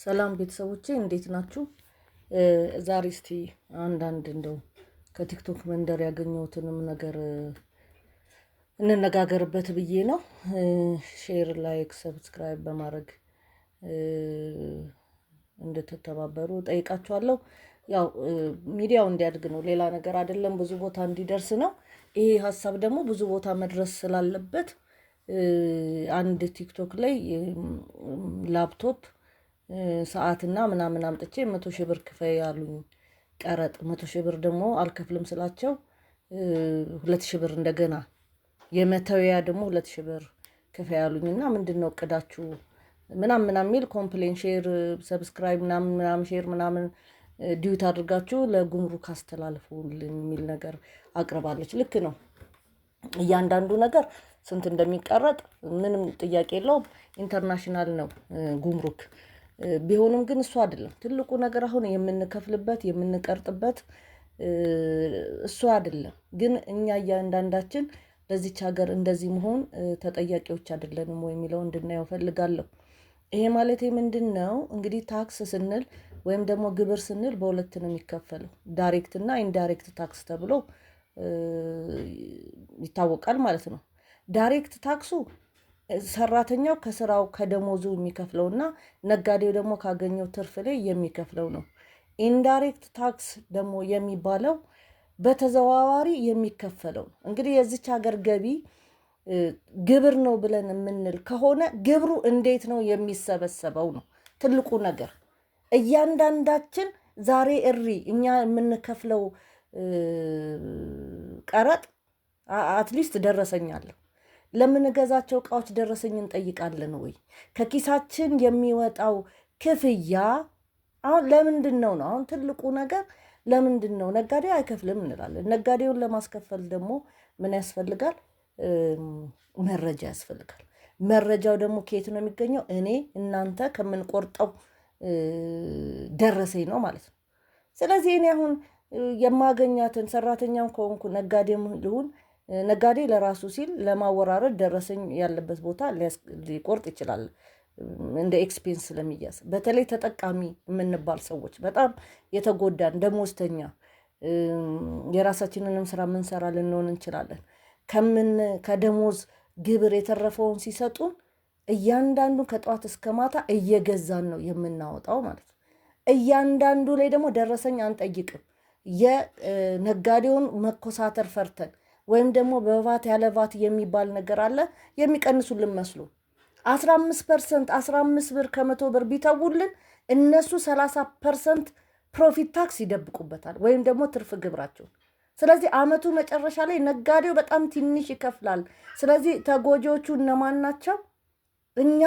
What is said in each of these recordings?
ሰላም ቤተሰቦቼ እንዴት ናችሁ? ዛሬ እስቲ አንዳንድ እንደው ከቲክቶክ መንደር ያገኘሁትንም ነገር እንነጋገርበት ብዬ ነው። ሼር፣ ላይክ፣ ሰብስክራይብ በማድረግ እንድትተባበሩ ጠይቃችኋለሁ። ያው ሚዲያው እንዲያድግ ነው፣ ሌላ ነገር አይደለም። ብዙ ቦታ እንዲደርስ ነው። ይሄ ሀሳብ ደግሞ ብዙ ቦታ መድረስ ስላለበት አንድ ቲክቶክ ላይ ላፕቶፕ ሰዓትና ምናምን አምጥቼ 100,000 ብር ክፈይ ያሉኝ። ቀረጥ 100,000 ብር ደግሞ አልከፍልም ስላቸው 2,000 ብር እንደገና የመተውያ ደግሞ 2,000 ብር ክፈይ ያሉኝና ምንድነው እቅዳችሁ ምናምን የሚል ኮምፕሌን ሼር ሰብስክራይብ ምናምን ሼር ምናምን ዲዩት አድርጋችሁ ለጉምሩክ አስተላልፉልኝ የሚል ነገር አቅርባለች። ልክ ነው። እያንዳንዱ ነገር ስንት እንደሚቀረጥ ምንም ጥያቄ የለውም። ኢንተርናሽናል ነው ጉምሩክ። ቢሆንም ግን እሱ አይደለም ትልቁ ነገር። አሁን የምንከፍልበት የምንቀርጥበት እሱ አይደለም። ግን እኛ እያንዳንዳችን በዚች ሀገር እንደዚህ መሆን ተጠያቂዎች አይደለንም ወይ የሚለው እንድናየው ፈልጋለሁ። ይሄ ማለት ምንድነው? እንግዲህ ታክስ ስንል ወይም ደግሞ ግብር ስንል በሁለት ነው የሚከፈለው፣ ዳይሬክት እና ኢንዳይሬክት ታክስ ተብሎ ይታወቃል ማለት ነው። ዳይሬክት ታክሱ ሰራተኛው ከስራው ከደሞዙ የሚከፍለውና ነጋዴው ደግሞ ካገኘው ትርፍ ላይ የሚከፍለው ነው። ኢንዳይሬክት ታክስ ደግሞ የሚባለው በተዘዋዋሪ የሚከፈለው ነው። እንግዲህ የዚች ሀገር ገቢ ግብር ነው ብለን የምንል ከሆነ ግብሩ እንዴት ነው የሚሰበሰበው ነው ትልቁ ነገር። እያንዳንዳችን ዛሬ እኛ የምንከፍለው ቀረጥ አትሊስት ደረሰኛለሁ። ለምንገዛቸው እቃዎች ደረሰኝ እንጠይቃለን ወይ? ከኪሳችን የሚወጣው ክፍያ አሁን ለምንድን ነው? አሁን ትልቁ ነገር ለምንድን ነው? ነጋዴ አይከፍልም እንላለን። ነጋዴውን ለማስከፈል ደግሞ ምን ያስፈልጋል? መረጃ ያስፈልጋል። መረጃው ደግሞ ከየት ነው የሚገኘው? እኔ እናንተ ከምንቆርጠው ደረሰኝ ነው ማለት ነው። ስለዚህ እኔ አሁን የማገኛትን ሰራተኛም ከሆንኩ ነጋዴም ልሁን፣ ነጋዴ ለራሱ ሲል ለማወራረድ ደረሰኝ ያለበት ቦታ ሊቆርጥ ይችላል፣ እንደ ኤክስፔንስ ስለሚያዝ። በተለይ ተጠቃሚ የምንባል ሰዎች በጣም የተጎዳን ደሞዝተኛ የራሳችንንም ስራ የምንሰራ ልንሆን እንችላለን። ከደሞዝ ግብር የተረፈውን ሲሰጡን እያንዳንዱ ከጠዋት እስከ ማታ እየገዛን ነው የምናወጣው ማለት ነው። እያንዳንዱ ላይ ደግሞ ደረሰኝ አንጠይቅም። የነጋዴውን መኮሳተር ፈርተን ወይም ደግሞ በቫት ያለ ቫት የሚባል ነገር አለ የሚቀንሱልን መስሎ 15% 15 ብር ከመቶ ብር ቢተውልን እነሱ 30% ፕሮፊት ታክስ ይደብቁበታል ወይም ደግሞ ትርፍ ግብራቸው። ስለዚህ አመቱ መጨረሻ ላይ ነጋዴው በጣም ትንሽ ይከፍላል። ስለዚህ ተጎጂዎቹ እነማን ናቸው? እኛ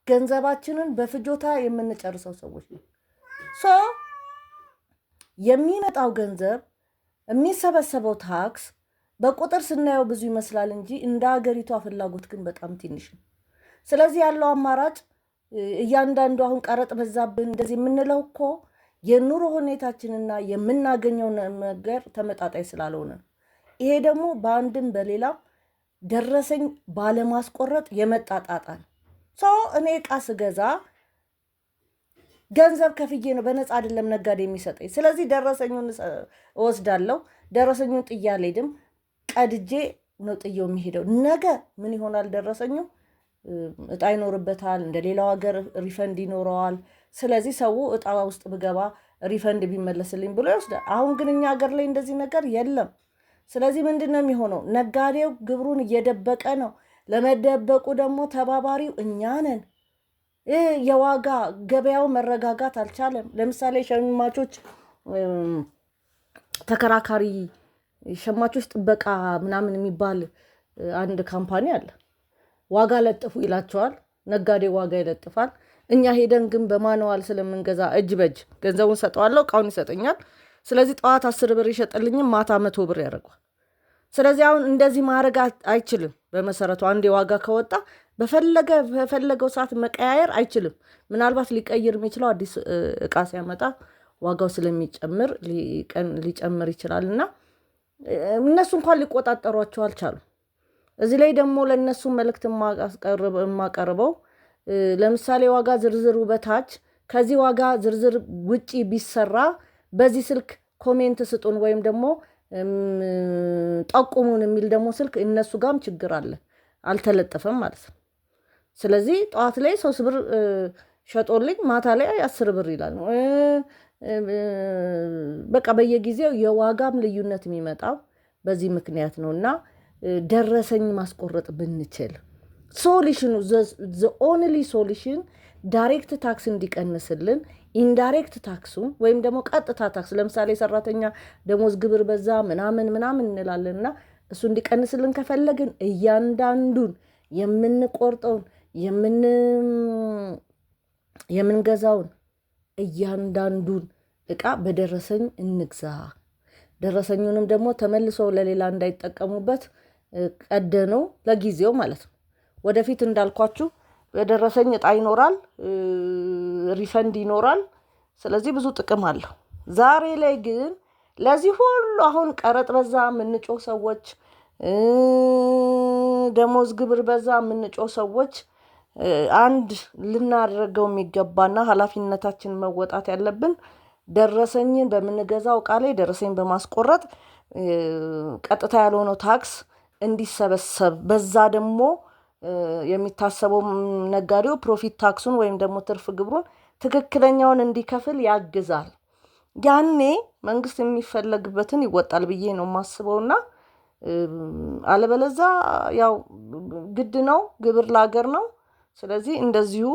ገንዘባችንን በፍጆታ የምንጨርሰው ሰዎች ነው። የሚመጣው ገንዘብ የሚሰበሰበው ታክስ በቁጥር ስናየው ብዙ ይመስላል እንጂ እንደ ሀገሪቷ ፍላጎት ግን በጣም ትንሽ ነው። ስለዚህ ያለው አማራጭ እያንዳንዱ አሁን ቀረጥ በዛብን እንደዚህ የምንለው እኮ የኑሮ ሁኔታችንና የምናገኘው ነገር ተመጣጣኝ ስላልሆነ፣ ይሄ ደግሞ በአንድም በሌላም ደረሰኝ ባለማስቆረጥ የመጣ ጣጣ ነው። እኔ እቃ ስገዛ ገንዘብ ከፍዬ ነው፣ በነፃ አይደለም ነጋዴ የሚሰጠኝ። ስለዚህ ደረሰኙን እወስዳለሁ። ደረሰኙን ጥዬ አልሄድም፣ ቀድጄ ነው ጥዬው የሚሄደው። ነገ ምን ይሆናል? ደረሰኙ እጣ ይኖርበታል፣ እንደ ሌላው ሀገር ሪፈንድ ይኖረዋል። ስለዚህ ሰው እጣ ውስጥ ብገባ ሪፈንድ ቢመለስልኝ ብሎ ይወስዳል። አሁን ግን እኛ ሀገር ላይ እንደዚህ ነገር የለም። ስለዚህ ምንድን ነው የሚሆነው? ነጋዴው ግብሩን እየደበቀ ነው። ለመደበቁ ደግሞ ተባባሪው እኛ ነን። የዋጋ ገበያው መረጋጋት አልቻለም። ለምሳሌ ሸማቾች ተከራካሪ ሸማቾች ጥበቃ ምናምን የሚባል አንድ ካምፓኒ አለ። ዋጋ ለጥፉ ይላቸዋል። ነጋዴ ዋጋ ይለጥፋል። እኛ ሄደን ግን በማንዋል ስለምንገዛ እጅ በእጅ ገንዘቡን ሰጠዋለሁ፣ እቃውን ይሰጠኛል። ስለዚህ ጠዋት 10 ብር ይሸጥልኝም ማታ 100 ብር ያደርገዋል። ስለዚህ አሁን እንደዚህ ማድረግ አይችልም። በመሰረቱ አንድ ዋጋ ከወጣ በፈለገው ሰዓት መቀያየር አይችልም። ምናልባት ሊቀይር የሚችለው አዲስ እቃ ሲያመጣ ዋጋው ስለሚጨምር ሊጨምር ይችላል። እና እነሱ እንኳን ሊቆጣጠሯቸው አልቻሉም። እዚህ ላይ ደግሞ ለእነሱ መልእክት የማቀርበው ለምሳሌ ዋጋ ዝርዝሩ በታች ከዚህ ዋጋ ዝርዝር ውጪ ቢሰራ በዚህ ስልክ ኮሜንት ስጡን ወይም ደግሞ ጠቁሙን የሚል ደግሞ ስልክ እነሱ ጋርም ችግር አለ፣ አልተለጠፈም ማለት ነው። ስለዚህ ጠዋት ላይ 3 ብር ሸጦልኝ ማታ ላይ 10 ብር ይላል። በቃ በየጊዜው የዋጋም ልዩነት የሚመጣው በዚህ ምክንያት ነው። እና ደረሰኝ ማስቆረጥ ብንችል ሶሉሽኑ ዘ ኦንሊ ሶሉሽን ዳይሬክት ታክስ እንዲቀንስልን ኢንዳይሬክት ታክሱን ወይም ደግሞ ቀጥታ ታክስ ለምሳሌ ሰራተኛ ደሞዝ ግብር በዛ ምናምን እንላለንና እሱ እንዲቀንስልን ከፈለግን እያንዳንዱን የምንቆርጠውን የምንገዛውን እያንዳንዱን እቃ በደረሰኝ እንግዛ። ደረሰኙንም ደግሞ ተመልሶ ለሌላ እንዳይጠቀሙበት ቀደነው ለጊዜው ማለት ነው። ወደፊት እንዳልኳችሁ በደረሰኝ እጣ ይኖራል፣ ሪፈንድ ይኖራል። ስለዚህ ብዙ ጥቅም አለው። ዛሬ ላይ ግን ለዚህ ሁሉ አሁን ቀረጥ በዛ የምንጮህ ሰዎች፣ ደሞዝ ግብር በዛ የምንጮህ ሰዎች አንድ ልናደርገው የሚገባና ኃላፊነታችን መወጣት ያለብን ደረሰኝን በምንገዛው እቃ ላይ ደረሰኝ በማስቆረጥ ቀጥታ ያልሆነው ታክስ እንዲሰበሰብ በዛ ደግሞ የሚታሰበው ነጋዴው ፕሮፊት ታክሱን ወይም ደግሞ ትርፍ ግብሩን ትክክለኛውን እንዲከፍል ያግዛል። ያኔ መንግስት የሚፈለግበትን ይወጣል ብዬ ነው የማስበውና አለበለዛ ያው ግድ ነው፣ ግብር ለሀገር ነው። ስለዚህ እንደዚሁ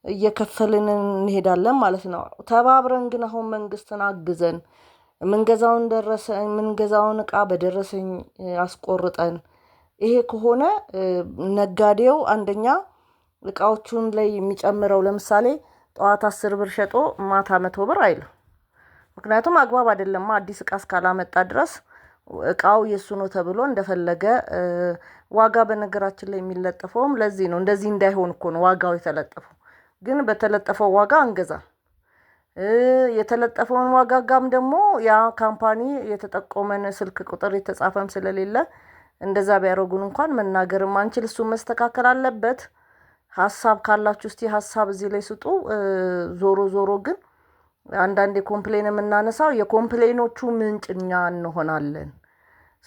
እየከፈልን እንሄዳለን ማለት ነው። ተባብረን ግን አሁን መንግስትን አግዘን የምንገዛውን እቃ በደረሰኝ አስቆርጠን ይሄ ከሆነ ነጋዴው አንደኛ እቃዎቹን ላይ የሚጨምረው ለምሳሌ ጠዋት 10 ብር ሸጦ ማታ 100 ብር አይልም። ምክንያቱም አግባብ አይደለም። አዲስ እቃ እስካላመጣ ድረስ እቃው የሱ ነው ተብሎ እንደፈለገ ዋጋ በነገራችን ላይ የሚለጠፈውም ለዚህ ነው። እንደዚህ እንዳይሆን እኮ ነው ዋጋው የተለጠፈው። ግን በተለጠፈው ዋጋ አንገዛም። የተለጠፈውን ዋጋ ጋም ደግሞ ያ ካምፓኒ የተጠቆመን ስልክ ቁጥር የተጻፈም ስለሌለ እንደዛ ቢያደርጉን እንኳን መናገርም አንችል። እሱ መስተካከል አለበት። ሀሳብ ካላችሁ እስቲ ሀሳብ እዚህ ላይ ስጡ። ዞሮ ግን አንዳንዴ ኮምፕሌን የምናነሳው የኮምፕሌኖቹ ምንጭ እኛ እንሆናለን።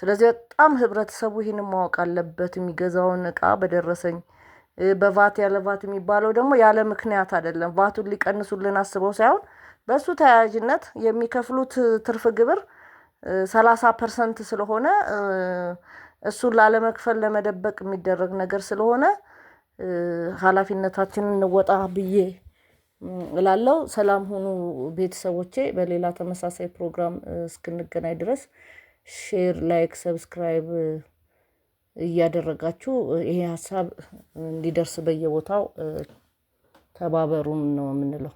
ስለዚህ በጣም ህብረተሰቡ ይህንን ማወቅ አለበት። የሚገዛውን እቃ በደረሰኝ በቫት ያለ ቫት የሚባለው ደግሞ ያለ ምክንያት አይደለም። ቫቱን ሊቀንሱልን አስበው ሳይሆን በሱ ተያያዥነት የሚከፍሉት ትርፍ ግብር 30% ስለሆነ እሱን ላለመክፈል ለመደበቅ የሚደረግ ነገር ስለሆነ ኃላፊነታችንን እንወጣ ብዬ እላለሁ። ሰላም ሁኑ ቤተሰቦቼ። በሌላ ተመሳሳይ ፕሮግራም እስክንገናኝ ድረስ ሼር፣ ላይክ፣ ሰብስክራይብ እያደረጋችሁ ይሄ ሀሳብ እንዲደርስ በየቦታው ተባበሩን ነው የምንለው።